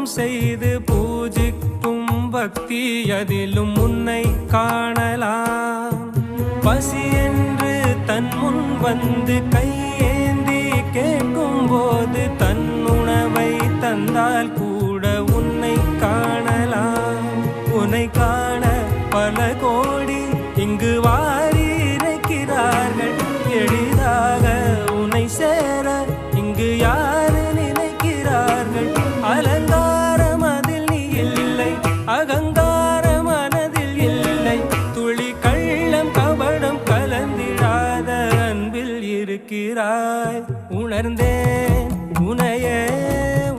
செய்து பூஜிக்கும் பக்தி அதிலும் உன்னை காணலாம். பசி என்று தன் முன் வந்து கையேந்தி கேட்கும் போது தன் உணவை தந்தால் கூட உன்னை காண